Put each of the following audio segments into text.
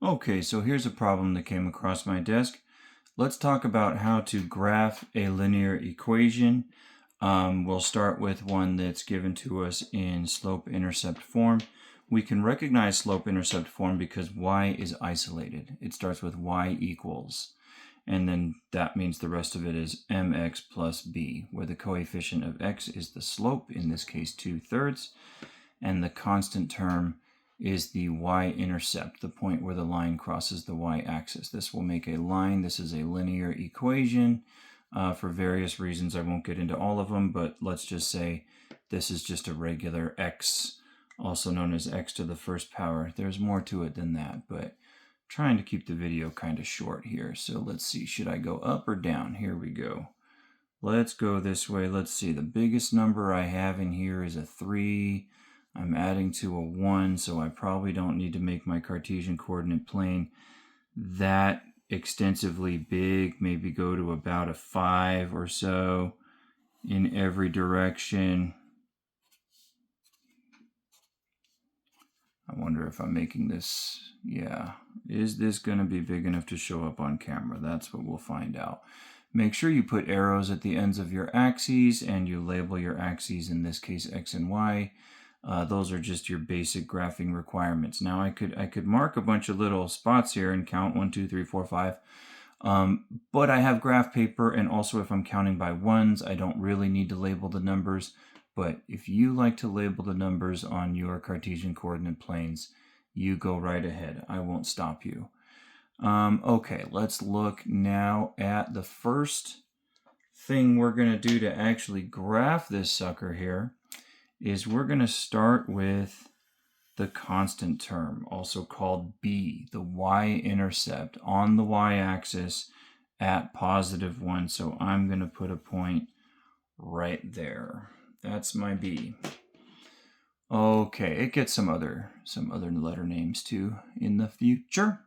Okay, so here's a problem that came across my desk. Let's talk about how to graph a linear equation. We'll start with one that's given to us in slope-intercept form. We can recognize slope-intercept form because y is isolated. It starts with y equals, and then that means the rest of it is mx plus b, where the coefficient of x is the slope, in this case 2/3, and the constant term is the y-intercept, the point where the line crosses the y-axis. This will make a line. This is a linear equation for various reasons. I won't get into all of them, but let's just say this is just a regular x, also known as x to the first power. There's more to it than that, but I'm trying to keep the video kind of short here. So let's see, should I go up or down? Here we go. Let's go this way. Let's see, the biggest number I have in here is a 3. I'm adding to a 1, so I probably don't need to make my Cartesian coordinate plane that extensively big. Maybe go to about a 5 or so in every direction. I wonder if I'm making this, yeah. Is this going to be big enough to show up on camera? That's what we'll find out. Make sure you put arrows at the ends of your axes, and you label your axes, in this case x and y. Those are just your basic graphing requirements. Now I could mark a bunch of little spots here and count 1, 2, 3, 4, 5. But I have graph paper, and also if I'm counting by ones, I don't really need to label the numbers. But if you like to label the numbers on your Cartesian coordinate planes, you go right ahead. I won't stop you. Okay, let's look now at the first thing we're going to do to actually graph this sucker here. Is we're going to start with the constant term, also called b, the y-intercept on the y-axis at +1. So I'm going to put a point right there. That's my b. Okay, it gets some other letter names too in the future.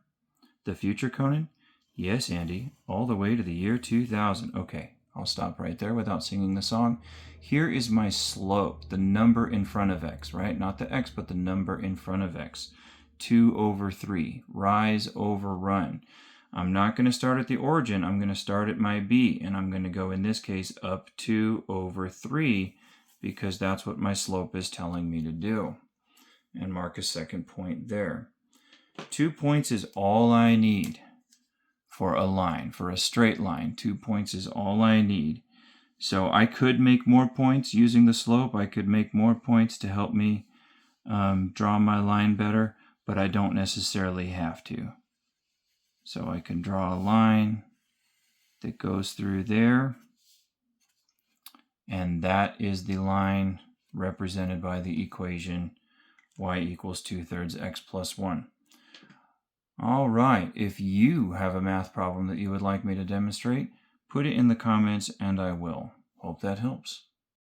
The future, Conan? Yes, Andy, all the way to the year 2000. Okay. I'll stop right there without singing the song. Here is my slope, the number in front of x, right? Not the x, but the number in front of x. 2/3, rise over run. I'm not going to start at the origin. I'm going to start at my b, and I'm going to go, in this case, up 2/3, because that's what my slope is telling me to do. And mark a second point there. 2 points is all I need. For a line, for a straight line, 2 points is all I need. So I could make more points using the slope. I could make more points to help me draw my line better, but I don't necessarily have to. So I can draw a line that goes through there, and that is the line represented by the equation y equals 2/3 x plus 1. All right, if you have a math problem that you would like me to demonstrate, put it in the comments and I will. Hope that helps.